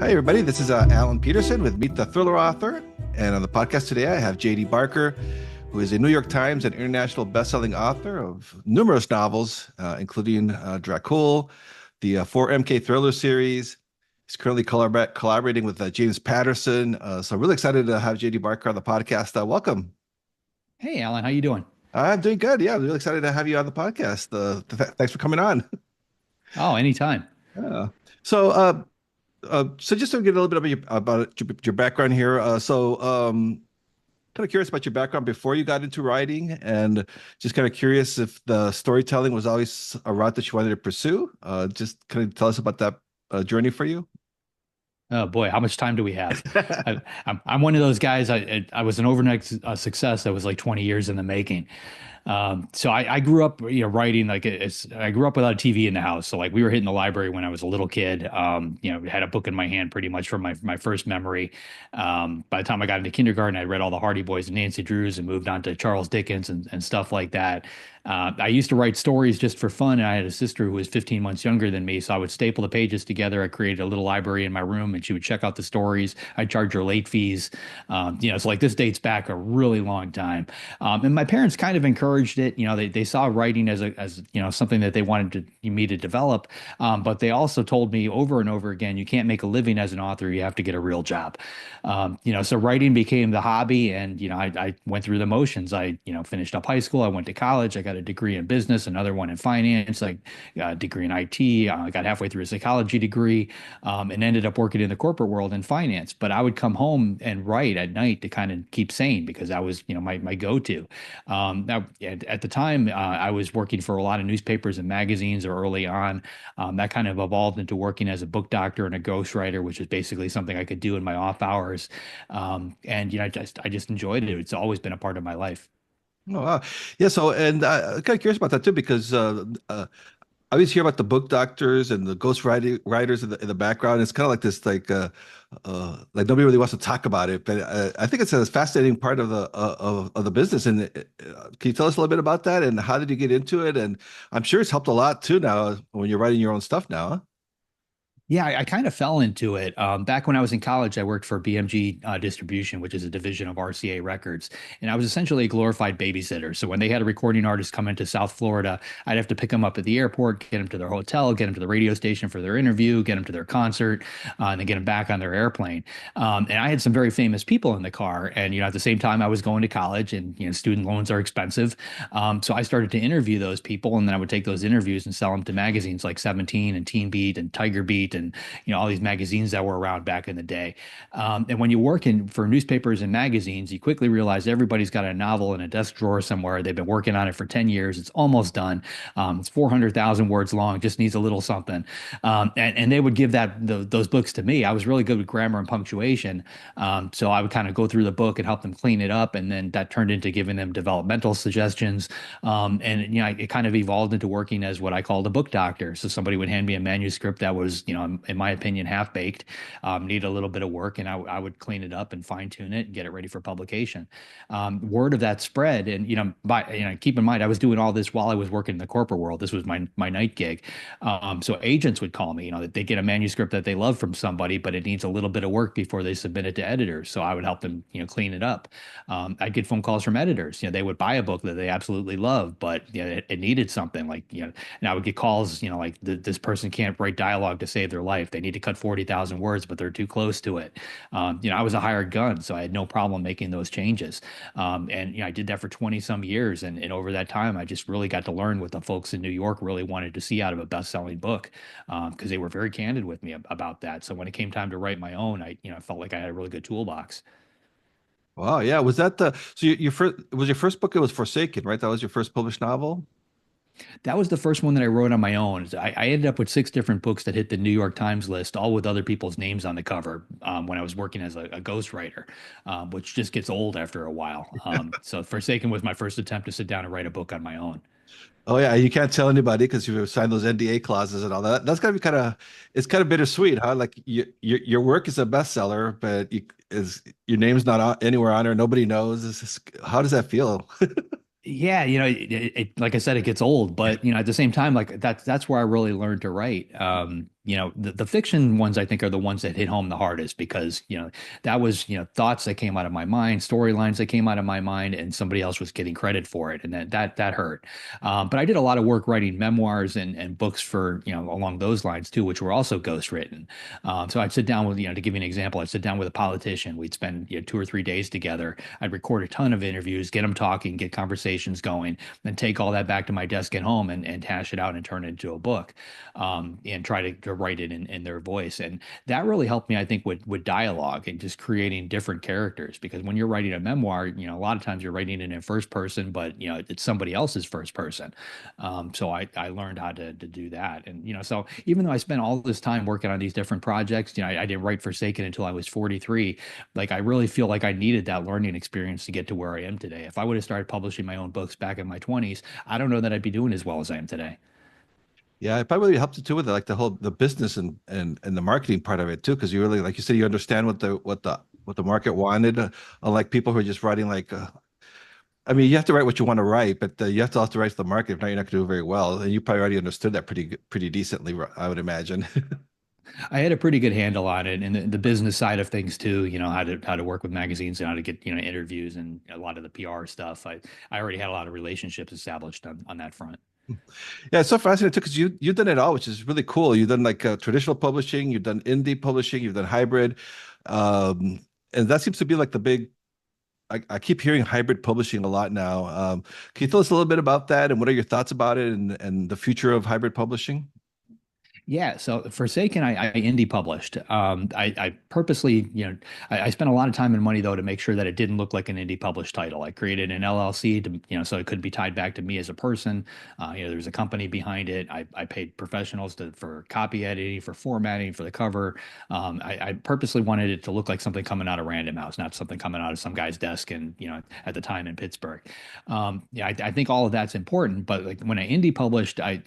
Hi, everybody. This is Alan Petersen with Meet the Thriller Author. And on the podcast today, I have JD Barker, who is a New York Times and international best-selling author of numerous novels, including Dracul, the 4MK Thriller series. He's currently collaborating with James Patterson. So really excited to have JD Barker on the podcast. Welcome. Hey, Alan, how you doing? I'm doing good. Yeah, I'm really excited to have you on the podcast. Thanks for coming on. Oh, anytime. Uh, so, so just to get a little bit about your background here. Kind of curious about your background before you got into writing, and just kind of curious if the storytelling was always a route that you wanted to pursue. Just kind of tell us about that journey for you. Oh boy, how much time do we have? I'm one of those guys. I was an overnight success that was like 20 years in the making. So I grew up, writing I grew up without a TV in the house. So like we were hitting the library when I was a little kid. Had a book in my hand pretty much from my first memory. By the time I got into kindergarten, I read all the Hardy Boys and Nancy Drews and moved on to Charles Dickens and stuff like that. I used to write stories just for fun, and I had a sister who was 15 months younger than me, so I would staple the pages together. I created a little library in my room, and she would check out the stories. I'd charge her late fees. So like this dates back a really long time. And my parents kind of encouraged it. They saw writing as something that they wanted me to develop. But they also told me over and over again, you can't make a living as an author. You have to get a real job. So writing became the hobby, and I went through the motions. I finished up high school. I went to college. I got a degree in business, another one in finance, like a degree in IT. I got halfway through a psychology degree, and ended up working in the corporate world in finance. But I would come home and write at night to kind of keep sane because that was my go-to. Now, at the time, I was working for a lot of newspapers and magazines early on. That kind of evolved into working as a book doctor and a ghostwriter, which is basically something I could do in my off hours. And I just enjoyed it. It's always been a part of my life. Oh, wow. Yeah. So, and I'm kind of curious about that too, because I always hear about the book doctors and the ghost writing writers in the background. It's kind of like this, like nobody really wants to talk about it, but I think it's a fascinating part of the business. And can you tell us a little bit about that and how did you get into it? And I'm sure it's helped a lot too now when you're writing your own stuff now. Huh? Yeah, I kind of fell into it. Back when I was in college, I worked for BMG Distribution, which is a division of RCA Records, and I was essentially a glorified babysitter. So when they had a recording artist come into South Florida, I'd have to pick them up at the airport, get them to their hotel, get them to the radio station for their interview, get them to their concert, and then get them back on their airplane. And I had some very famous people in the car, and at the same time, I was going to college, and student loans are expensive. So I started to interview those people, and then I would take those interviews and sell them to magazines like 17 and Teen Beat and Tiger Beat and all these magazines that were around back in the day. And when you work for newspapers and magazines, you quickly realize everybody's got a novel in a desk drawer somewhere. They've been working on it for 10 years. It's almost done. It's 400,000 words long, just needs a little something. And they would give those books to me. I was really good with grammar and punctuation. So I would kind of go through the book and help them clean it up. And then that turned into giving them developmental suggestions. It kind of evolved into working as what I called a book doctor. So somebody would hand me a manuscript that was, in my opinion, half baked, needed a little bit of work, and I would clean it up and fine tune it and get it ready for publication. Word of that spread, and keep in mind, I was doing all this while I was working in the corporate world. This was my night gig. So agents would call me, that they get a manuscript that they love from somebody, but it needs a little bit of work before they submit it to editors. So I would help them, clean it up. I'd get phone calls from editors. They would buy a book that they absolutely love, but it needed something and I would get calls, this person can't write dialogue to save their life. They need to cut 40,000 words, but they're too close to it. I was a hired gun, so I had no problem making those changes. I did that for 20 some years. And over that time, I just really got to learn what the folks in New York really wanted to see out of a best-selling book, because they were very candid with me about that. So when it came time to write my own, I felt like I had a really good toolbox. Wow. Yeah. Was that your first, was your first book? It was Forsaken, right? That was your first published novel? That was the first one that I wrote on my own. I ended up with six different books that hit the New York Times list, all with other people's names on the cover, when I was working as a ghostwriter, which just gets old after a while. So Forsaken was my first attempt to sit down and write a book on my own. Oh yeah, you can't tell anybody because you've signed those NDA clauses and all that. That's gotta be it's kind of bittersweet, huh? Like your work is a bestseller, but your name's not anywhere on there. Nobody knows. How does that feel? Yeah, like I said, it gets old, but at the same time, like that's where I really learned to write. the fiction ones I think are the ones that hit home the hardest because, that was, thoughts that came out of my mind, storylines that came out of my mind, and somebody else was getting credit for it. And that hurt. But I did a lot of work writing memoirs and books for, along those lines too, which were also ghostwritten. So I'd sit down with, to give you an example, I'd sit down with a politician. We'd spend 2 or 3 days together. I'd record a ton of interviews, get them talking, get conversations going, then take all that back to my desk at home and hash it out and turn it into a book, and try to write it in their voice. And that really helped me, I think, with dialogue and just creating different characters. Because when you're writing a memoir, a lot of times you're writing it in first person, but it's somebody else's first person. So I learned how to do that. And so even though I spent all this time working on these different projects, I didn't write Forsaken until I was 43. Like I really feel like I needed that learning experience to get to where I am today. If I would have started publishing my own books back in my 20s, I don't know that I'd be doing as well as I am today. Yeah, it probably really helps you too with like the business and the marketing part of it too, because you really, like you said, you understand what the market wanted, unlike people who are just writing like I mean, you have to write what you want to write, but you have to also write to the market. If not, you're not going to do very well. And you probably already understood that pretty decently, I would imagine. I had a pretty good handle on it and the business side of things too, how to work with magazines and how to get, interviews and a lot of the PR stuff. I already had a lot of relationships established on that front. Yeah, it's so fascinating too because you've done it all, which is really cool. You've done like traditional publishing, you've done indie publishing, you've done hybrid, um, and that seems to be like the big. I keep hearing hybrid publishing a lot now. Can you tell us a little bit about that and what are your thoughts about it and the future of hybrid publishing? Yeah, so Forsaken, I indie published. I purposely, I spent a lot of time and money though to make sure that it didn't look like an indie published title. I created an LLC to, so it could be tied back to me as a person. There's a company behind it. I paid professionals for copy editing, for formatting, for the cover. I purposely wanted it to look like something coming out of Random House, not something coming out of some guy's desk and, at the time in Pittsburgh. Yeah, I think all of that's important, but like when I indie published, I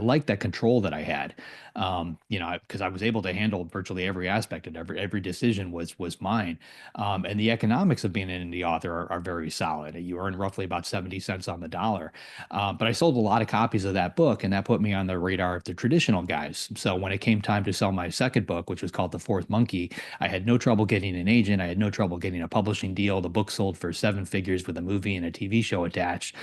liked that control that I had. Because I was able to handle virtually every aspect and every decision was mine. And the economics of being an indie author are very solid. You earn roughly about 70 cents on the dollar. But I sold a lot of copies of that book, and that put me on the radar of the traditional guys. So when it came time to sell my second book, which was called The Fourth Monkey, I had no trouble getting an agent. I had no trouble getting a publishing deal. The book sold for seven figures with a movie and a TV show attached.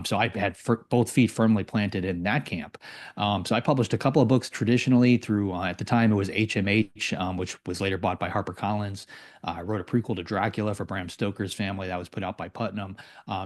So I had both feet firmly planted in that camp. So I published a couple of books traditionally through, at the time it was HMH, which was later bought by HarperCollins. I wrote a prequel to Dracula for Bram Stoker's family that was put out by Putnam.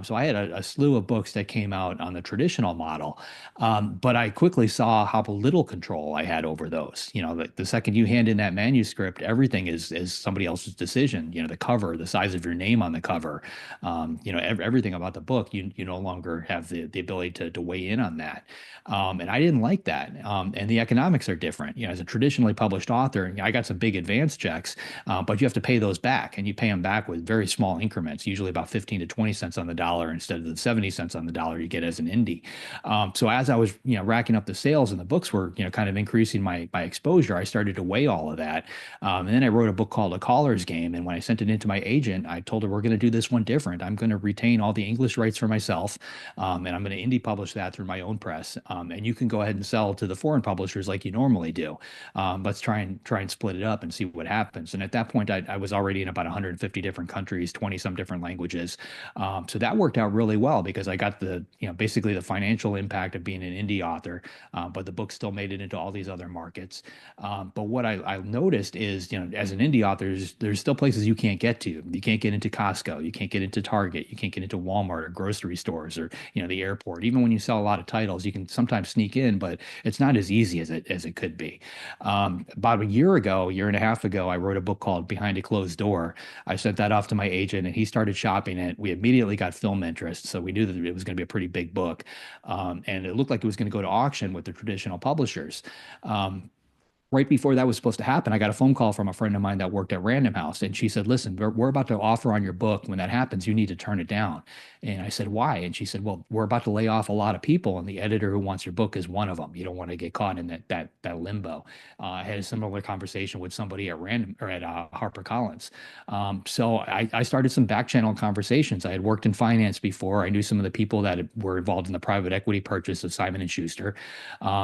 So I had a slew of books that came out on the traditional model. But I quickly saw how little control I had over those. The second you hand in that manuscript, everything is somebody else's decision. The cover, the size of your name on the cover, everything about the book, you no longer have the ability to weigh in on that. And I didn't like that. And the economics are different. As a traditionally published author, I got some big advance checks, but you have to pay those back, and you pay them back with very small increments, usually about 15 to 20 cents on the dollar instead of the 70 cents on the dollar you get as an indie. So as I was, racking up the sales and the books were, kind of increasing my exposure, I started to weigh all of that. And then I wrote a book called A Caller's Game. And when I sent it into my agent, I told her, we're going to do this one different. I'm going to retain all the English rights for myself. And I'm going to indie publish that through my own press. And you can go ahead and sell to the foreign publishers like you normally do. Let's try and split it up and see what happens. And at that point, I was already in about 150 different countries, 20 some different languages. So that worked out really well because I got basically the financial impact of being an indie author, but the book still made it into all these other markets. But what I noticed is, as an indie author, there's still places you can't get to. You can't get into Costco, you can't get into Target, you can't get into Walmart or grocery stores or the airport. Even when you sell a lot of titles, you can sometimes sneak in, but it's not as easy as it could be. About a year and a half ago, I wrote a book called Behind a Closed Door. I sent that off to my agent, and he started shopping it. We immediately got film interest, so we knew that it was going to be a pretty big book, and it looked like it was going to go to auction with the traditional publishers. Right before that was supposed to happen, I got a phone call from a friend of mine that worked at Random House, and she said, "Listen, we're about to offer on your book. When that happens, you need to turn it down." And I said, "Why?" And she said, "Well, we're about to lay off a lot of people, and the editor who wants your book is one of them. You don't want to get caught in that limbo." I had a similar conversation with somebody at Random or at HarperCollins. So I started some back channel conversations. I had worked in finance before. I knew some of the people that were involved in the private equity purchase of Simon and Schuster.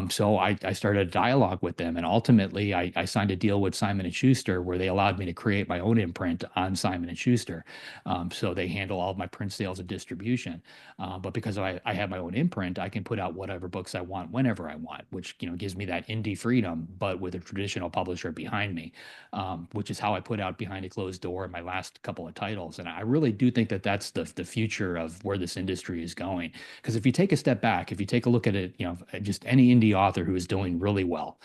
So I started a dialogue with them, and ultimately ultimately I signed a deal with Simon and Schuster where they allowed me to create my own imprint on Simon and Schuster. So they handle all of my print sales and distribution. But because I have my own imprint, I can put out whatever books I want whenever I want, which gives me that indie freedom, but with a traditional publisher behind me, which is how I put out Behind a Closed Door in my last couple of titles. And I really do think that that's the future of where this industry is going. Because if you take a step back, if you take a look at it, just any indie author who is doing really well,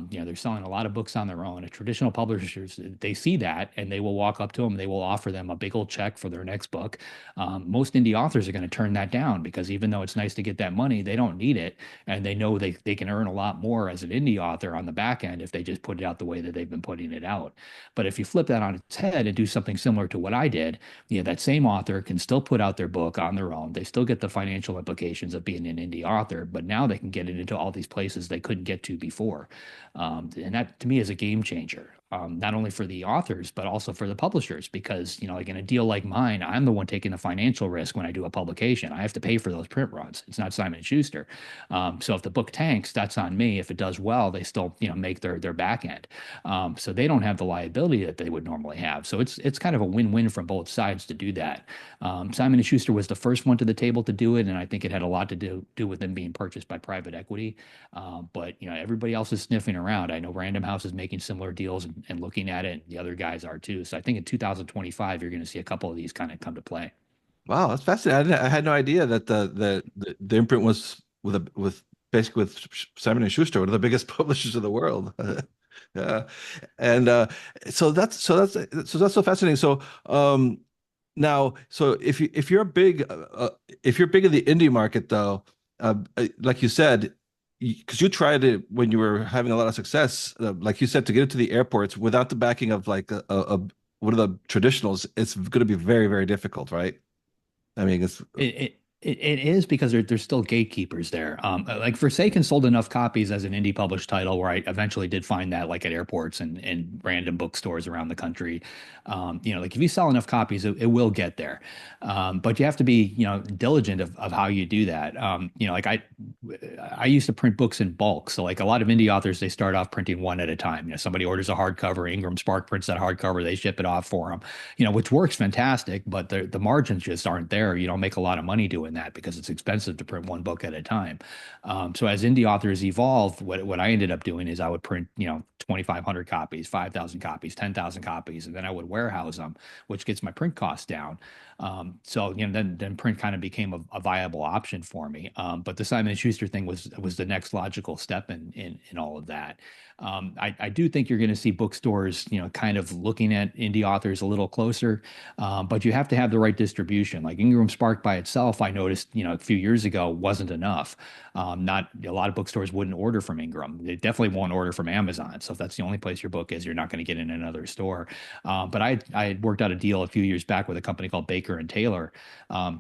they're selling a lot of books on their own. And traditional publishers, they see that and they will walk up to them. They will offer them a big old check for their next book. Most indie authors are going to turn that down because even though it's nice to get that money, they don't need it. And they know they can earn a lot more as an indie author on the back end if they just put it out the way that they've been putting it out. But if you flip that on its head and do something similar to what I did, that same author can still put out their book on their own. They still get the financial implications of being an indie author, but now they can get it into all these places they couldn't get to before. And that to me is a game changer, not only for the authors, but also for the publishers, because, like in a deal like mine, I'm the one taking the financial risk when I do a publication. I have to pay for those print runs. It's not Simon and Schuster. So if the book tanks, that's on me. If it does well, they still, make their back end. So they don't have the liability that they would normally have. So it's kind of a win-win from both sides to do that. Simon and Schuster was the first one to the table to do it, and I think it had a lot to do with them being purchased by private equity. But everybody else is sniffing around. I know Random House is making similar deals and looking at it, and the other guys are too. So I think in 2025, you're going to see a couple of these kind of come to play. Wow, that's fascinating. I had no idea that the imprint was with basically with Simon and Schuster, one of the biggest publishers in the world. Yeah, and so that's so fascinating. So now, so if you're big in the indie market though, like you said, because you tried it when you were having a lot of success, like you said, to get into the airports without the backing of like one of the traditionals, it's going to be very, very difficult, right? I mean, it's It is because there's still gatekeepers there. Like Forsaken sold enough copies as an indie published title where I eventually did find that like at airports and random bookstores around the country. Like if you sell enough copies, it will get there. But you have to be, diligent of how you do that. Like I used to print books in bulk. So like a lot of indie authors, they start off printing one at a time. Somebody orders a hardcover, Ingram Spark prints that hardcover, they ship it off for them, which works fantastic, but the margins just aren't there. You don't make a lot of money doing that because it's expensive to print one book at a time. So as indie authors evolve, what I ended up doing is I would print, 2,500 copies, 5,000 copies, 10,000 copies, and then I would warehouse them, which gets my print costs down. So then print kind of became a viable option for me. But the Simon and Schuster thing was the next logical step in all of that. I do think you're going to see bookstores, kind of looking at indie authors a little closer, but you have to have the right distribution. Like Ingram Spark by itself, I noticed, a few years ago wasn't enough. Not a lot of bookstores wouldn't order from Ingram. They definitely won't order from Amazon. So if that's the only place your book is, you're not going to get in another store. But I had worked out a deal a few years back with a company called Baker and Taylor,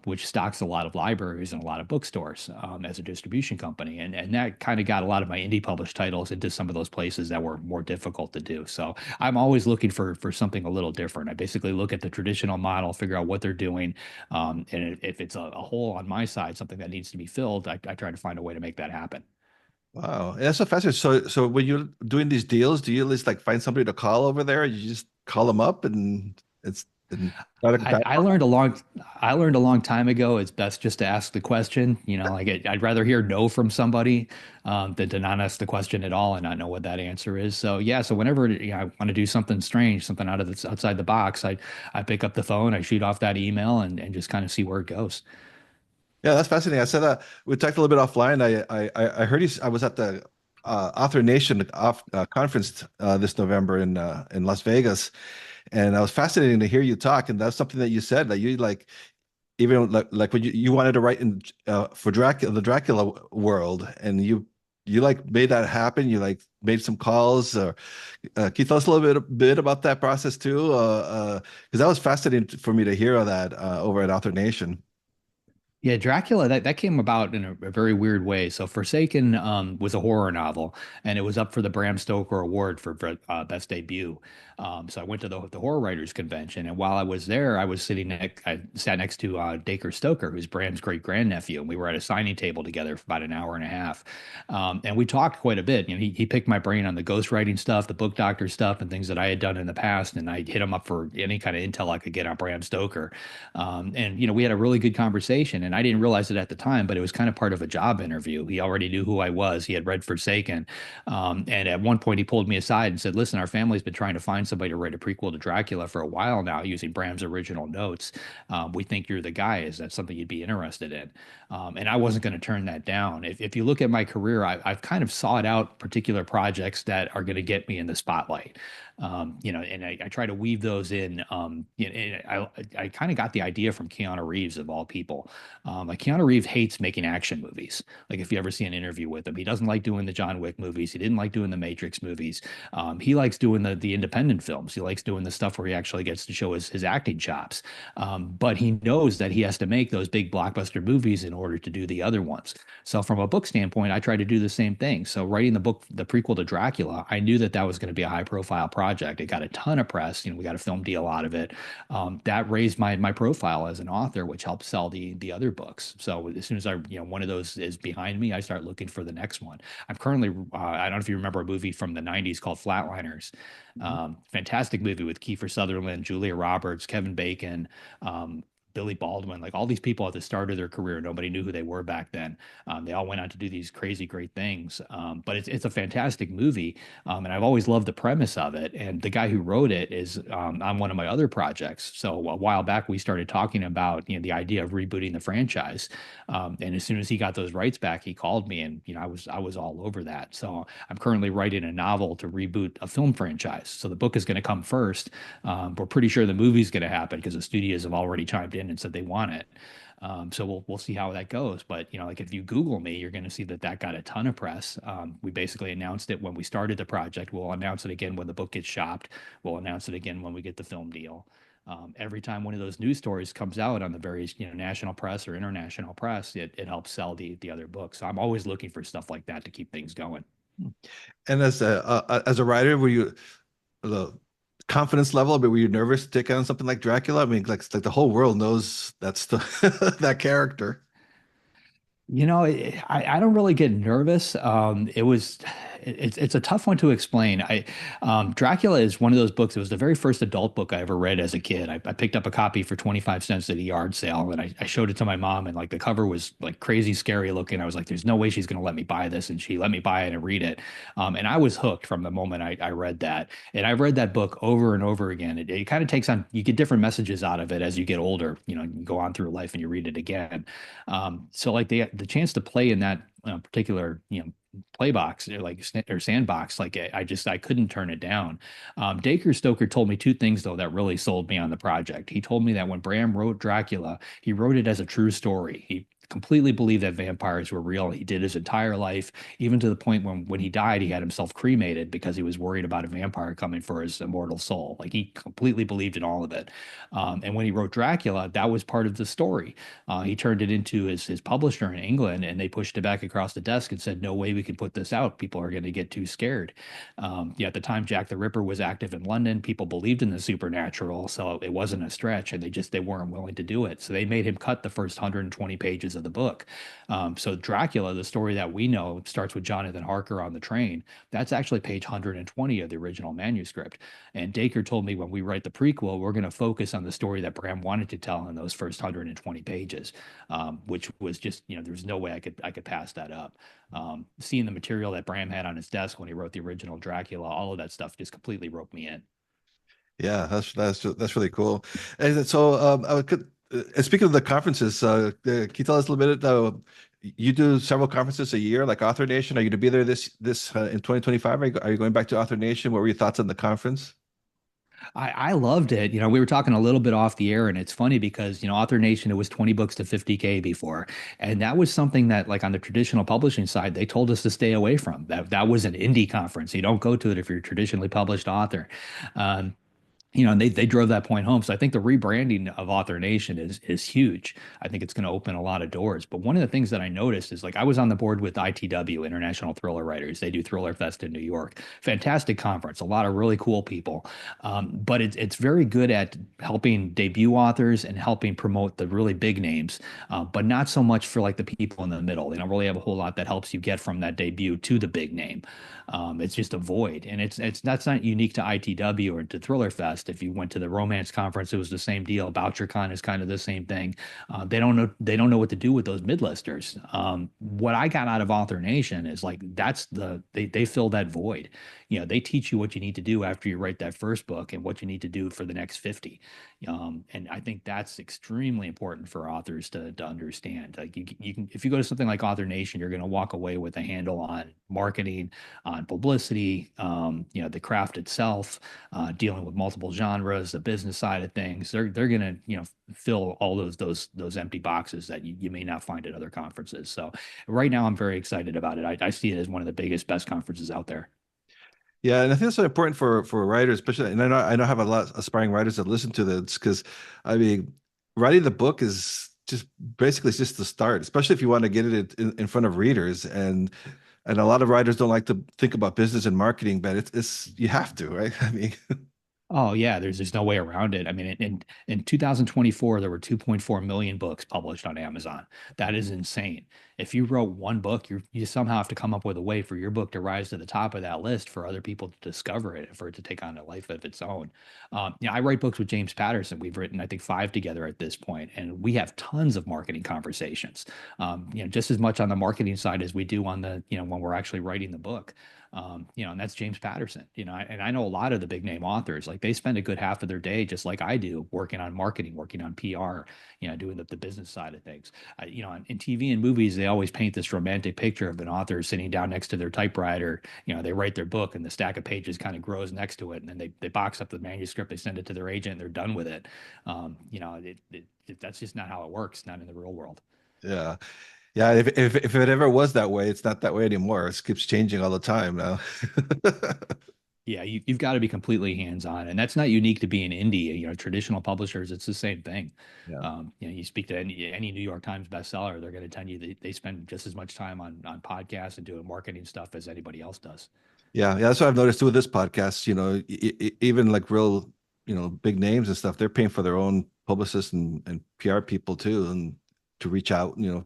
which stocks a lot of libraries and a lot of bookstores as a distribution company, and that kind of got a lot of my indie published titles into some of those places that were more difficult to do. So I'm always looking for something a little different. I basically look at the traditional model, figure out what they're doing, and if it's a hole on my side, something that needs to be filled, I try to find a way to make that happen. wow, that's so fascinating. So when you're doing these deals, do you at least like find somebody to call over there? You just call them up and try to I, I learned a long I learned a long time ago it's best just to ask the question. Like I'd rather hear no from somebody than to not ask the question at all and not know what that answer is. So yeah, so whenever I want to do something strange, something outside the box, I pick up the phone, I shoot off that email and just kind of see where it goes. Yeah, that's fascinating. I said that we talked a little bit offline. I heard I was at the Author Nation conference this November in Las Vegas, and I was fascinating to hear you talk. And that's something that you said that you like, even like when you wanted to write in for Dracula, the Dracula world, and you like made that happen. You like made some calls. Or can you tell us a little bit about that process too? Because that was fascinating for me to hear that over at Author Nation. Yeah, Dracula, that came about in a very weird way. So Forsaken was a horror novel, and it was up for the Bram Stoker Award for best debut. So I went to the horror writers convention, and while I was there, I sat next to Dacre Stoker, who's Bram's great grandnephew, and we were at a signing table together for about an hour and a half, and we talked quite a bit. You know, he picked my brain on the ghostwriting stuff, the book doctor stuff, and things that I had done in the past, and I hit him up for any kind of intel I could get on Bram Stoker. And we had a really good conversation, and I didn't realize it at the time, but it was kind of part of a job interview. He already knew who I was. He had read Forsaken, and at one point he pulled me aside and said, "Listen, our family's been trying to find somebody to write a prequel to Dracula for a while now, using Bram's original notes. We think you're the guy. Is that something you'd be interested in?" And I wasn't going to turn that down. If you look at my career, I've kind of sought out particular projects that are going to get me in the spotlight. And I try to weave those in. I kind of got the idea from Keanu Reeves of all people. Like Keanu Reeves hates making action movies. Like if you ever see an interview with him, he doesn't like doing the John Wick movies. He didn't like doing the Matrix movies. He likes doing the independent films. He likes doing the stuff where he actually gets to show his acting chops. But he knows that he has to make those big blockbuster movies in order to do the other ones. So from a book standpoint, I try to do the same thing. So writing the prequel to Dracula, I knew that was going to be a high profile project. It got a ton of press. We got a film deal out of it. That raised my profile as an author, which helped sell the other books. So as soon as one of those is behind me, I start looking for the next one. I'm currently I don't know if you remember a movie from the '90s called Flatliners. Fantastic movie with Kiefer Sutherland, Julia Roberts, Kevin Bacon. Billy Baldwin, like all these people at the start of their career, nobody knew who they were back then. They all went on to do these crazy, great things. But it's a fantastic movie, and I've always loved the premise of it. And the guy who wrote it is on one of my other projects. So a while back, we started talking about the idea of rebooting the franchise. And as soon as he got those rights back, he called me, and I was all over that. So I'm currently writing a novel to reboot a film franchise. So the book is going to come first. We're pretty sure the movie's going to happen because the studios have already chimed in and said they want it. So we'll see how that goes. But like if you Google me, you're going to see that got a ton of press. We basically announced it when we started the project. We'll announce it again when the book gets shopped. We'll announce it again when we get the film deal. Every time one of those news stories comes out on the various national press or international press, it helps sell the other books. So I'm always looking for stuff like that to keep things going. And as a writer, were you the confidence level? But were you nervous to take on something like Dracula? I mean, like the whole world knows that's the that character. I don't really get nervous. It's a tough one to explain. Dracula is one of those books. It was the very first adult book I ever read as a kid. I picked up a copy for 25 cents at a yard sale, and I showed it to my mom, and like the cover was like crazy scary looking. I was like, "There's no way she's going to let me buy this," and she let me buy it and read it. And I was hooked from the moment I read that. And I read that book over and over again. It kind of takes on. You get different messages out of it as you get older. You go on through life and you read it again. So like the chance to play in that particular play box or sandbox, like I couldn't turn it down. Dacre Stoker told me two things though that really sold me on the project. He told me that when Bram wrote Dracula, he wrote it as a true story. He completely believed that vampires were real. He did his entire life, even to the point when he died, he had himself cremated because he was worried about a vampire coming for his immortal soul. Like he completely believed in all of it. And when he wrote Dracula, that was part of the story. He turned it into his publisher in England, and they pushed it back across the desk and said, "No way we can put this out. People are going to get too scared." Yeah, at the time, Jack the Ripper was active in London. People believed in the supernatural, so it wasn't a stretch, and they weren't willing to do it. So they made him cut the first 120 pages of the book. So Dracula, the story that we know, starts with Jonathan Harker on the train. That's actually page 120 of the original manuscript. And Dacre told me when we write the prequel, we're going to focus on the story that Bram wanted to tell in those first 120 pages, which was just, there's no way I could pass that up. Seeing the material that Bram had on his desk when he wrote the original Dracula, all of that stuff just completely roped me in. Yeah, that's really cool. And so, I could, speaking of the conferences, can you tell us a little bit? You do several conferences a year, like Author Nation. Are you to be there this in 2025? Are you going back to Author Nation? What were your thoughts on the conference? I loved it. We were talking a little bit off the air, and it's funny because, Author Nation, it was 20 books to 50K before. And that was something that, like on the traditional publishing side, they told us to stay away from. That was an indie conference. You don't go to it if you're a traditionally published author. Um, And they drove that point home. So I think the rebranding of Author Nation is huge. I think it's going to open a lot of doors. But one of the things that I noticed is like I was on the board with ITW, International Thriller Writers. They do Thriller Fest in New York. Fantastic conference, a lot of really cool people. But it's very good at helping debut authors and helping promote the really big names, but not so much for like the people in the middle. They don't really have a whole lot that helps you get from that debut to the big name. It's just a void, and it's that's not unique to ITW or to Thriller Fest. If you went to the romance conference, it was the same deal. BoucherCon is kind of the same thing. They don't know what to do with those mid-listers. What I got out of Author Nation is like they fill that void. They teach you what you need to do after you write that first book and what you need to do for the next 50. And I think that's extremely important for authors to understand. Like you can, if you go to something like Author Nation, you're going to walk away with a handle on marketing, on publicity, the craft itself, dealing with multiple genres, the business side of things. They're going to, fill all those empty boxes that you may not find at other conferences. So right now, I'm very excited about it. I see it as one of the biggest, best conferences out there. Yeah, and I think that's so important for writers, especially. And I know I have a lot of aspiring writers that listen to this because, I mean, writing the book is just basically it's just the start, especially if you want to get it in front of readers. And a lot of writers don't like to think about business and marketing, but it's you have to, right? I mean, Oh yeah, there's no way around it. I mean, in 2024, there were 2.4 million books published on Amazon. That is insane. If you wrote one book, you somehow have to come up with a way for your book to rise to the top of that list for other people to discover it, for it to take on a life of its own. I write books with James Patterson. We've written, I think, 5 together at this point, and we have tons of marketing conversations. Just as much on the marketing side as we do on the, when we're actually writing the book. And that's James Patterson, and I know a lot of the big name authors, like they spend a good half of their day, just like I do, working on marketing, working on PR, doing the business side of things. In TV and movies, they always paint this romantic picture of an author sitting down next to their typewriter. They write their book and the stack of pages kind of grows next to it. And then they box up the manuscript, they send it to their agent, and they're done with it. That's just not how it works, not in the real world. yeah. Yeah, if it ever was that way, it's not that way anymore. It keeps changing all the time now. Yeah, you've got to be completely hands-on, and that's not unique to being indie. Traditional publishers, it's the same thing. Yeah. You speak to any New York Times bestseller, they're going to tell you they spend just as much time on podcasts and doing marketing stuff as anybody else does. Yeah, yeah, that's what I've noticed too with this podcast. Even like real, big names and stuff, they're paying for their own publicists and PR people too, and to reach out, to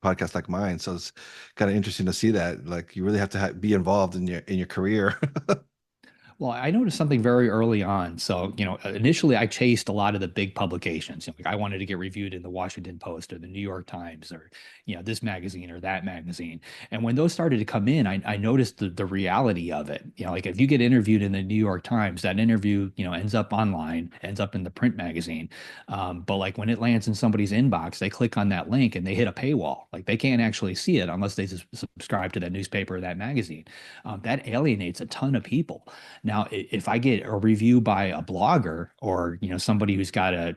podcasts like mine. So it's kind of interesting to see that. Like you really have to be involved in your career. Well, I noticed something very early on. So, initially I chased a lot of the big publications. Like I wanted to get reviewed in the Washington Post or the New York Times or, this magazine or that magazine. And when those started to come in, I noticed the reality of it. Like if you get interviewed in the New York Times, that interview, ends up online, ends up in the print magazine. But like when it lands in somebody's inbox, they click on that link and they hit a paywall. Like they can't actually see it unless they subscribe to that newspaper or that magazine. That alienates a ton of people. Now, if I get a review by a blogger or, somebody who's got a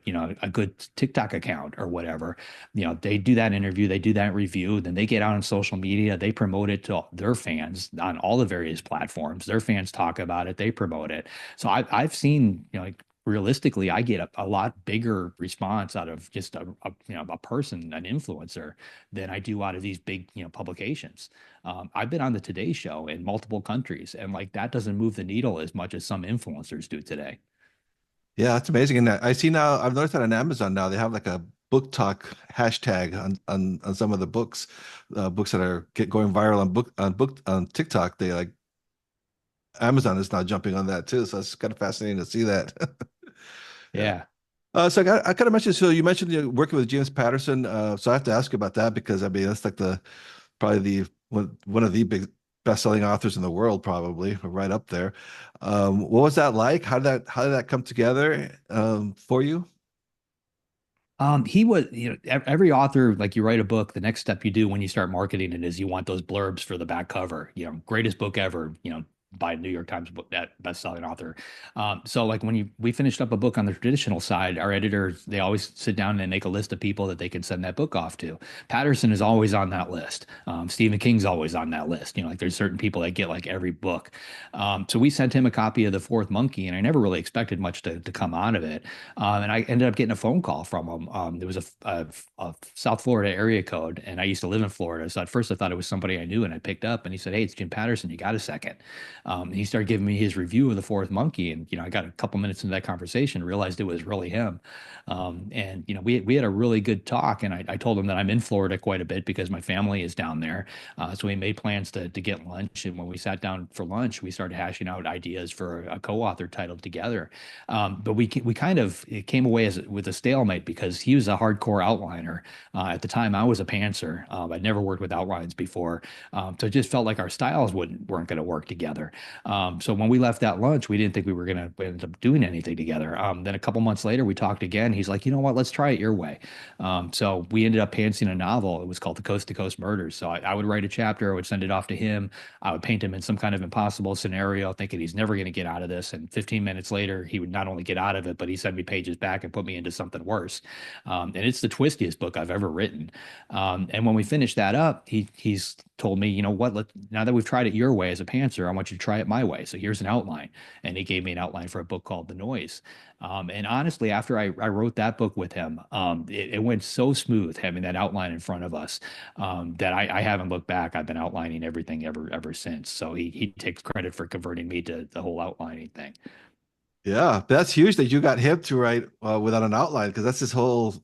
good TikTok account or whatever, they do that interview, they do that review, then they get out on social media, they promote it to their fans on all the various platforms. Their fans talk about it, they promote it. So I've seen, like realistically, I get a lot bigger response out of just a person, an influencer, than I do out of these big, publications. I've been on the Today Show in multiple countries, and like that doesn't move the needle as much as some influencers do today. Yeah, that's amazing. And I see now, I've noticed that on Amazon now they have like a book talk hashtag on some of the books that are going viral on TikTok. They like Amazon is now jumping on that too. So it's kind of fascinating to see that. Yeah. Yeah. So I kind of mentioned, so you mentioned you're working with James Patterson. So I have to ask you about that because I mean, that's like probably one of the big best-selling authors in the world, probably right up there. What was that like? How did that come together for you? He was, every author, like you write a book, the next step you do when you start marketing it is you want those blurbs for the back cover, greatest book ever, by New York Times book that best-selling author. So like when we finished up a book on the traditional side, our editors, they always sit down and make a list of people that they can send that book off to. Patterson is always on that list. Stephen King's always on that list. Like there's certain people that get like every book. So we sent him a copy of The Fourth Monkey, and I never really expected much to come out of it. And I ended up getting a phone call from him. There was a South Florida area code, and I used to live in Florida. So at first I thought it was somebody I knew, and I picked up, and he said, "Hey, it's Jim Patterson. You got a second?" And he started giving me his review of The Fourth Monkey, and I got a couple minutes into that conversation, realized it was really him. And we had a really good talk, and I told him that I'm in Florida quite a bit because my family is down there. So we made plans to get lunch, and when we sat down for lunch, we started hashing out ideas for a co-author title together. But we kind of it came away with a stalemate because he was a hardcore outliner. At the time, I was a pantser. I'd never worked with outlines before, so it just felt like our styles weren't going to work together. So when we left that lunch, we didn't think we were going to end up doing anything together. Then a couple months later, we talked again. He's like, you know what? Let's try it your way. So we ended up pantsing a novel. It was called The Coast to Coast Murders. So I would write a chapter, I would send it off to him. I would paint him in some kind of impossible scenario, thinking he's never going to get out of this. And 15 minutes later, he would not only get out of it, but he sent me pages back and put me into something worse. And it's the twistiest book I've ever written. And when we finished that up, he's told me, you know what, now that we've tried it your way as a pantser, I want you to try it my way. So here's an outline. And he gave me an outline for a book called The Noise. And honestly, after I wrote that book with him, it went so smooth having that outline in front of us that I haven't looked back. I've been outlining everything ever since. So he takes credit for converting me to the whole outlining thing. Yeah, that's huge that you got him to write without an outline because that's his whole.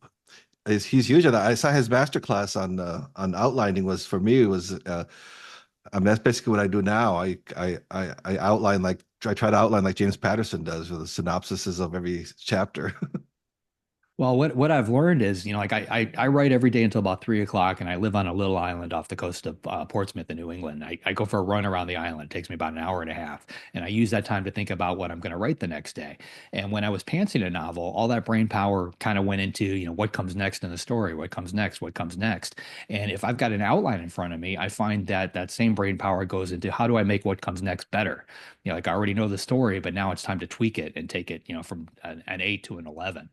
He's huge at that. I saw his master class on outlining was for me was I mean that's basically what I do now. I outline like I try to outline like James Patterson does with the synopsises of every chapter. Well, what I've learned is, like I write every day until about 3 o'clock, and I live on a little island off the coast of Portsmouth in New England. I go for a run around the island. It takes me about an hour and a half, and I use that time to think about what I'm going to write the next day. And when I was pantsing a novel, all that brain power kind of went into, what comes next in the story, what comes next, what comes next. And if I've got an outline in front of me, I find that that same brain power goes into how do I make what comes next better? Like I already know the story, but now it's time to tweak it and take it, from an 8 to an 11.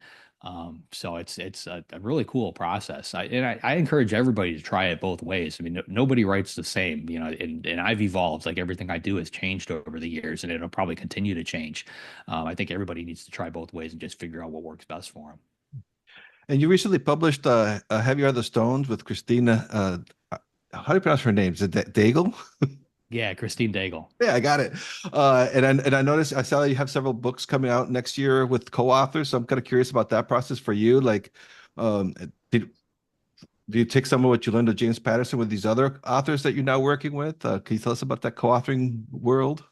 So it's a really cool process. I encourage everybody to try it both ways. I mean, nobody writes the same, and I've evolved. Like everything I do has changed over the years, and it'll probably continue to change. I think everybody needs to try both ways and just figure out what works best for them. And you recently published Heavy Are the Stones with Christina. How do you pronounce her name? Is it Daigle? Yeah, Christine Daigle. Yeah, I got it. And I noticed I saw that you have several books coming out next year with co-authors. So I'm kind of curious about that process for you. Like, um, did do you take some of what you learned of James Patterson with these other authors that you're now working with? Can you tell us about that co-authoring world?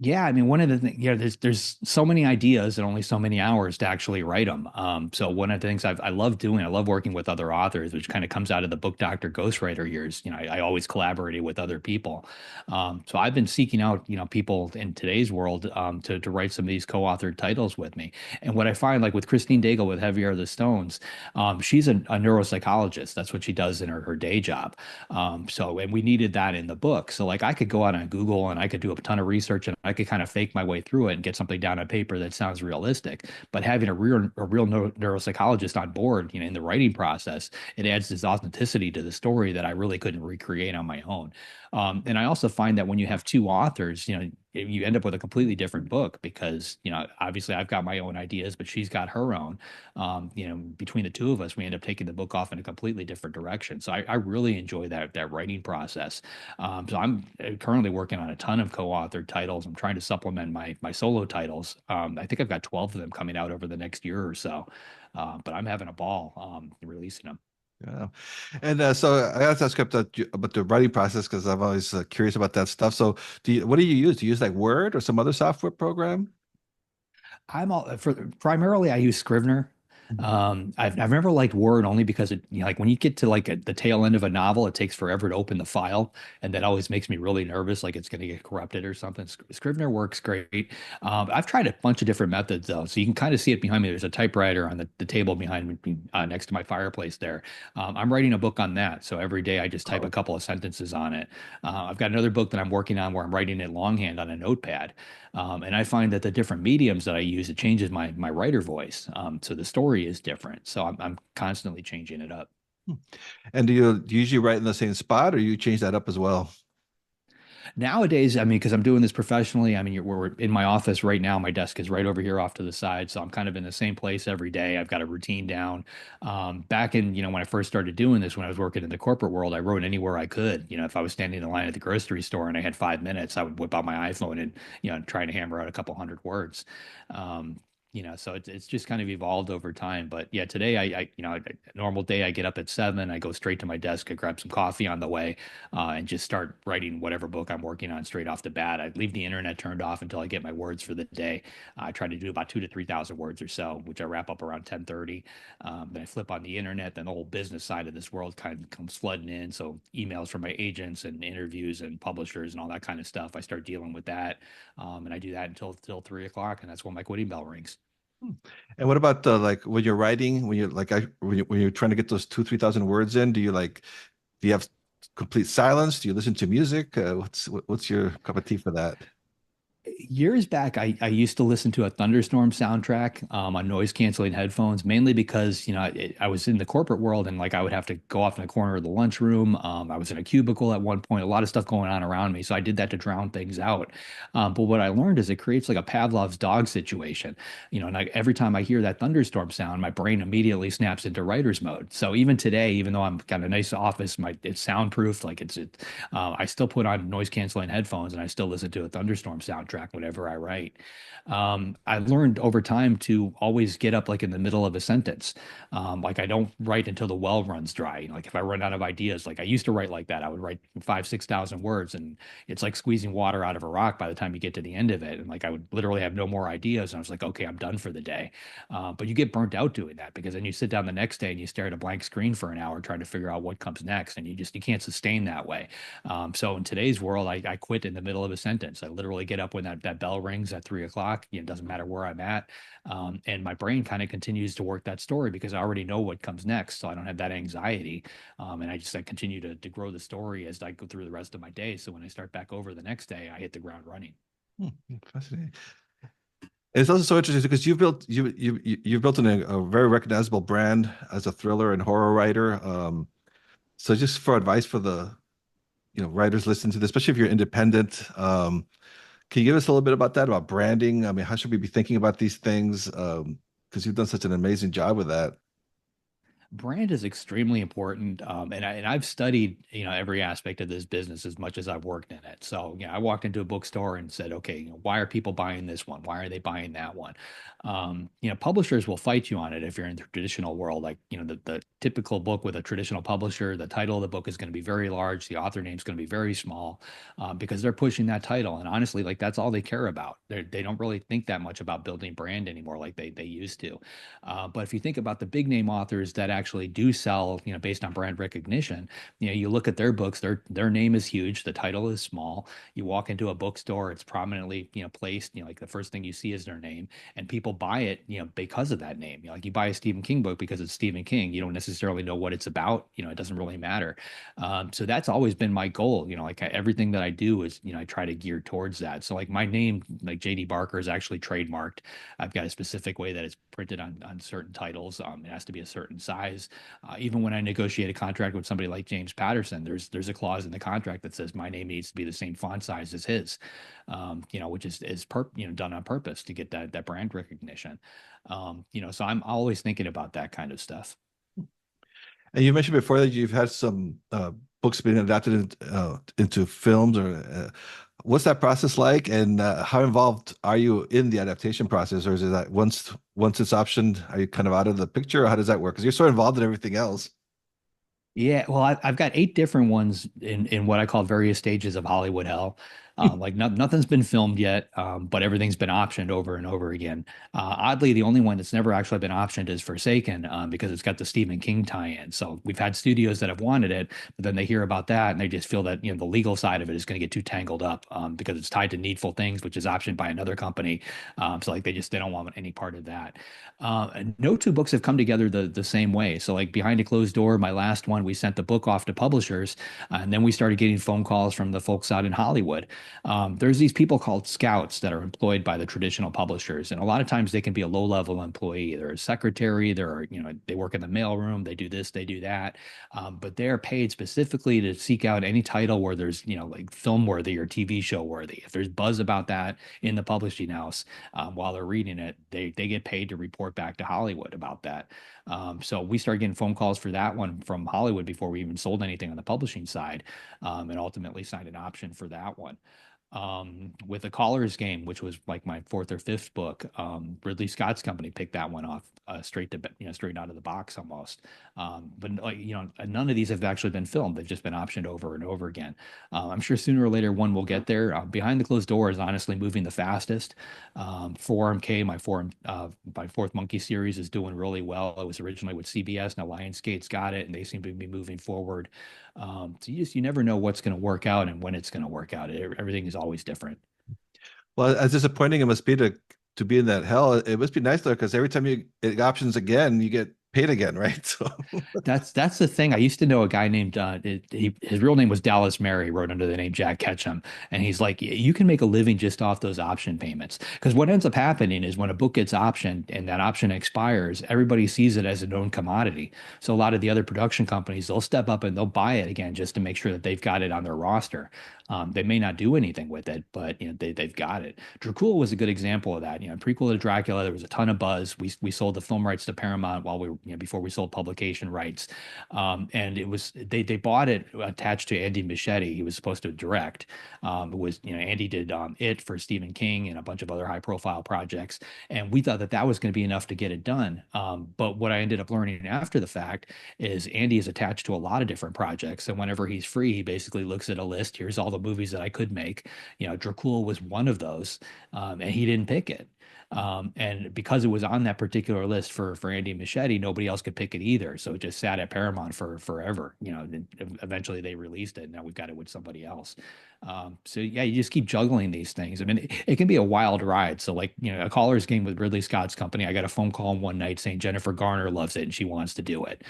Yeah, I mean, one of the things, there's so many ideas and only so many hours to actually write them. So one of the things I love doing, I love working with other authors, which kind of comes out of the book doctor ghostwriter years. I always collaborated with other people. So I've been seeking out, people in today's world to write some of these co-authored titles with me. And what I find, like with Christine Daigle with Heavier the Stones, she's a neuropsychologist. That's what she does in her day job. And we needed that in the book. So like I could go out on Google and I could do a ton of research and I could kind of fake my way through it and get something down on paper that sounds realistic. But having a real neuropsychologist on board, in the writing process, it adds this authenticity to the story that I really couldn't recreate on my own. And I also find that when you have two authors, you end up with a completely different book because, obviously I've got my own ideas, but she's got her own. Between the two of us, we end up taking the book off in a completely different direction. So I really enjoy that writing process. So I'm currently working on a ton of co-authored titles. I'm trying to supplement my solo titles. I think I've got 12 of them coming out over the next year or so. But I'm having a ball releasing them. Yeah. And so I asked that script about the writing process because I'm always curious about that stuff. So what do you use? Do you use like Word or some other software program? I'm all for primarily I use Scrivener. I've never liked Word only because it, like when you get to like the tail end of a novel, it takes forever to open the file, and that always makes me really nervous, like it's going to get corrupted or something. Scrivener works great. I've tried a bunch of different methods though, so you can kind of see it behind me. There's a typewriter on the table behind me, next to my fireplace there. I'm writing a book on that, so every day I just type a Oh. couple of sentences on it. I've got another book that I'm working on where I'm writing it longhand on a notepad. And I find that the different mediums that I use, it changes my writer voice. So the story is different. So I'm constantly changing it up. Hmm. And do you usually write in the same spot, or you change that up as well? Nowadays, I mean, because I'm doing this professionally, I mean, we're in my office right now. My desk is right over here off to the side. So I'm kind of in the same place every day. I've got a routine down. Back in, when I first started doing this, when I was working in the corporate world, I wrote anywhere I could. If I was standing in line at the grocery store and I had 5 minutes, I would whip out my iPhone and, try to hammer out a couple hundred words. Um, so it's just kind of evolved over time. But yeah, today a normal day, I get up at 7, I go straight to my desk, I grab some coffee on the way, and just start writing whatever book I'm working on straight off the bat. I leave the internet turned off until I get my words for the day. I try to do about 2 to 3 thousand words or so, which I wrap up around 10:30. Then I flip on the internet. Then the whole business side of this world kind of comes flooding in. So emails from my agents and interviews and publishers and all that kind of stuff. I start dealing with that, and I do that until 3 o'clock, and that's when my quitting bell rings. Hmm. And what about like when you're writing, when you're like when you're trying to get those 2, 3 thousand words in, do you have complete silence? Do you listen to music? What's your cup of tea for that? Years back, I used to listen to a thunderstorm soundtrack on noise canceling headphones, mainly because I was in the corporate world and like I would have to go off in the corner of the lunchroom. I was in a cubicle at one point, a lot of stuff going on around me, so I did that to drown things out. But what I learned is it creates like a Pavlov's dog situation. And every time I hear that thunderstorm sound, my brain immediately snaps into writer's mode. So even today, even though I'm got a nice office, it's soundproof, like I still put on noise canceling headphones and I still listen to a thunderstorm soundtrack whenever I write. I learned over time to always get up like in the middle of a sentence. Like I don't write until the well runs dry. Like if I run out of ideas, like I used to write like that, I would write 5, 6 thousand words, and it's like squeezing water out of a rock by the time you get to the end of it. And like I would literally have no more ideas, and I was like, okay, I'm done for the day. But you get burnt out doing that because then you sit down the next day and you stare at a blank screen for an hour trying to figure out what comes next, and you can't sustain that way. So in today's world, I quit in the middle of a sentence. I literally get up when that bell rings at 3 o'clock. It doesn't matter where I'm at. And my brain kind of continues to work that story because I already know what comes next. So I don't have that anxiety. And I continue to grow the story as I go through the rest of my day. So when I start back over the next day, I hit the ground running. Fascinating. It's also so interesting because you've built a very recognizable brand as a thriller and horror writer. So just for advice for the writers listening to this, especially if you're independent, can you give us a little bit about that, about branding? I mean, how should we be thinking about these things? Because you've done such an amazing job with that. Brand is extremely important, and I've studied every aspect of this business as much as I've worked in it. So I walked into a bookstore and said, okay, why are people buying this one? Why are they buying that one? Publishers will fight you on it if you're in the traditional world. Like the typical book with a traditional publisher, the title of the book is going to be very large, the author name is going to be very small, because they're pushing that title. And honestly, like that's all they care about. They don't really think that much about building brand anymore, like they used to. But if you think about the big name authors that actually do sell, based on brand recognition, you look at their books, their name is huge, the title is small. You walk into a bookstore, it's prominently, placed, like the first thing you see is their name, and people buy it, because of that name. Like you buy a Stephen King book because it's Stephen King. You don't necessarily know what it's about. It doesn't really matter. So that's always been my goal. Like everything that I do is, I try to gear towards that. So like my name, like JD Barker, is actually trademarked. I've got a specific way that it's printed on certain titles. It has to be a certain size. Even when I negotiate a contract with somebody like James Patterson, there's a clause in the contract that says my name needs to be the same font size as his, which is done on purpose to get that brand recognition. So I'm always thinking about that kind of stuff. And you mentioned before that you've had some books being adapted into films, or what's that process like, and how involved are you in the adaptation process, or is it that once it's optioned, are you kind of out of the picture, or how does that work? Because you're so involved in everything else. Yeah, well, I've got 8 different ones in what I call various stages of Hollywood hell. Like nothing's been filmed yet, but everything's been optioned over and over again. Oddly, the only one that's never actually been optioned is Forsaken, because it's got the Stephen King tie-in. So we've had studios that have wanted it, but then they hear about that and they just feel that, the legal side of it is going to get too tangled up, because it's tied to Needful Things, which is optioned by another company. So like they don't want any part of that. And no two books have come together the same way. So like Behind a Closed Door, my last one, we sent the book off to publishers, and then we started getting phone calls from the folks out in Hollywood. There's these people called scouts that are employed by the traditional publishers, and a lot of times they can be a low-level employee. They're a secretary, they work in the mailroom, they do this, they do that, but they're paid specifically to seek out any title where there's, like film worthy or TV show worthy. If there's buzz about that in the publishing house, while they're reading it, they get paid to report back to Hollywood about that. So we started getting phone calls for that one from Hollywood before we even sold anything on the publishing side, and ultimately signed an option for that one. With a Caller's Game, which was like my fourth or fifth book. Ridley Scott's company picked that one off, straight out of the box almost. But like, none of these have actually been filmed. They've just been optioned over and over again. I'm sure sooner or later one will get there. Behind the Closed Door is honestly moving the fastest. My Fourth Monkey series is doing really well. It was originally with CBS, now Lionsgate's got it, and they seem to be moving forward. So you never know what's going to work out and when it's going to work out. Everything is always different. Well, as disappointing it must be to be in that hell, it must be nice though, because every time you get options again, you get paid again, right? So That's the thing. I used to know a guy named his real name was Dallas Mary, wrote under the name Jack Ketchum, and he's like, you can make a living just off those option payments. Because what ends up happening is when a book gets optioned and that option expires, everybody sees it as a known commodity. So a lot of the other production companies, they'll step up and they'll buy it again just to make sure that they've got it on their roster. They may not do anything with it, but they've got it. Dracul was a good example of that. Prequel to Dracula, there was a ton of buzz. We sold the film rights to Paramount while we were, before we sold publication rights, and they bought it attached to Andy Muschietti. He was supposed to direct. It was Andy did It for Stephen King and a bunch of other high profile projects, and we thought that was going to be enough to get it done. But what I ended up learning after the fact is Andy is attached to a lot of different projects, and whenever he's free, he basically looks at a list. Here's all the movies that I could make. Dracul was one of those, and he didn't pick it. And because it was on that particular list for Andy Muschietti, nobody else could pick it either. So it just sat at Paramount for forever. And eventually they released it. And now we've got it with somebody else. So yeah, you just keep juggling these things. I mean, it can be a wild ride. So like, a Caller's Game with Ridley Scott's company, I got a phone call one night saying Jennifer Garner loves it and she wants to do it.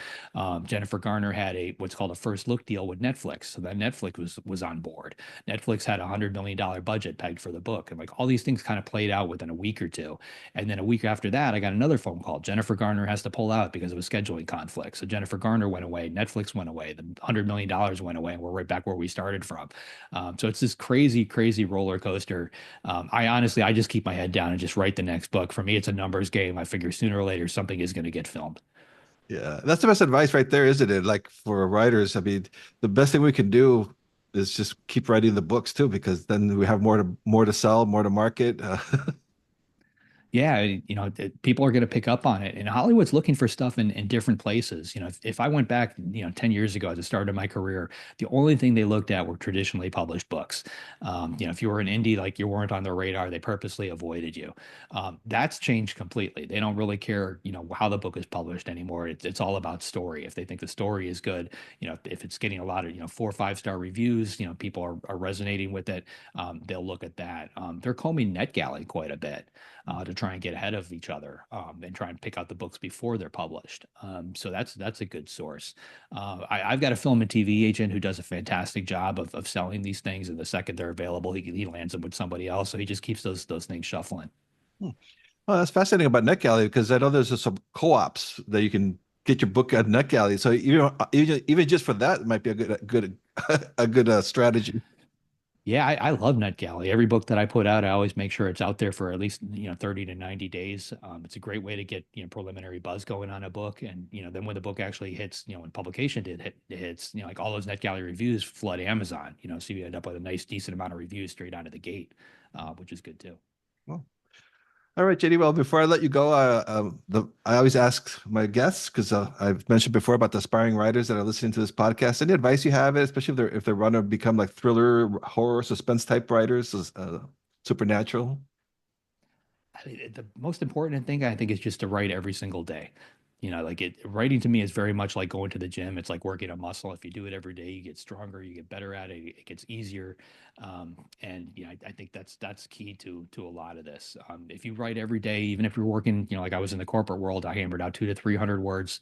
Jennifer Garner had what's called a first look deal with Netflix. So that Netflix was on board. Netflix had $100 million budget pegged for the book. And like all these things kind of played out within a week or two. And then a week after that, I got another phone call. Jennifer Garner has to pull out because of a scheduling conflict. So Jennifer Garner went away, Netflix went away, the $100 million went away, and we're right back where we started from. So it's this crazy, crazy roller coaster. I just keep my head down and just write the next book. For me, it's a numbers game. I figure sooner or later something is going to get filmed. yeah, that's the best advice right there, isn't it? Like for writers, I mean, the best thing we can do is just keep writing the books too, because then we have more to sell, more to market. Yeah, people are going to pick up on it. And Hollywood's looking for stuff in different places. If I went back, 10 years ago at the start of my career, the only thing they looked at were traditionally published books. If you were an indie, like you weren't on their radar, they purposely avoided you. That's changed completely. They don't really care, how the book is published anymore. It's all about story. If they think the story is good, if it's getting a lot of, 4 or 5 star reviews, people are resonating with it, they'll look at that. They're combing NetGalley quite a bit, to try and get ahead of each other, and try and pick out the books before they're published. So that's a good source. I've got a film and TV agent who does a fantastic job of selling these things, and the second they're available, he lands them with somebody else. So he just keeps those things shuffling. Hmm. Well, that's fascinating about NetGalley because I know there's some co-ops that you can get your book at NetGalley. So even just for that, it might be a good strategy. Yeah, I love NetGalley. Every book that I put out, I always make sure it's out there for at least 30 to 90 days. It's a great way to get preliminary buzz going on a book, and then when the book actually hits, when publication hits, like all those NetGalley reviews flood Amazon. So you end up with a nice decent amount of reviews straight out of the gate, which is good too. Well, All right, JD. Well, before I let you go, I always ask my guests because I've mentioned before about the aspiring writers that are listening to this podcast. Any advice you have, especially if they're want to become like thriller, horror, suspense type writers, supernatural? I mean, the most important thing I think is just to write every single day. Like writing to me is very much like going to the gym. It's like working a muscle. If you do it every day, you get stronger, you get better at it, it gets easier. And I think that's key to a lot of this. If you write every day, even if you're working, like I was in the corporate world, I hammered out 200 to 300 words.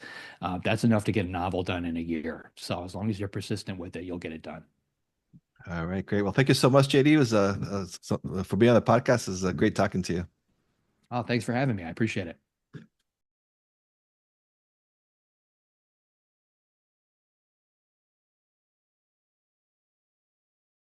That's enough to get a novel done in a year. So as long as you're persistent with it, you'll get it done. All right, great. Well, thank you so much, JD. It was for being on the podcast. It was great talking to you. Oh, thanks for having me. I appreciate it.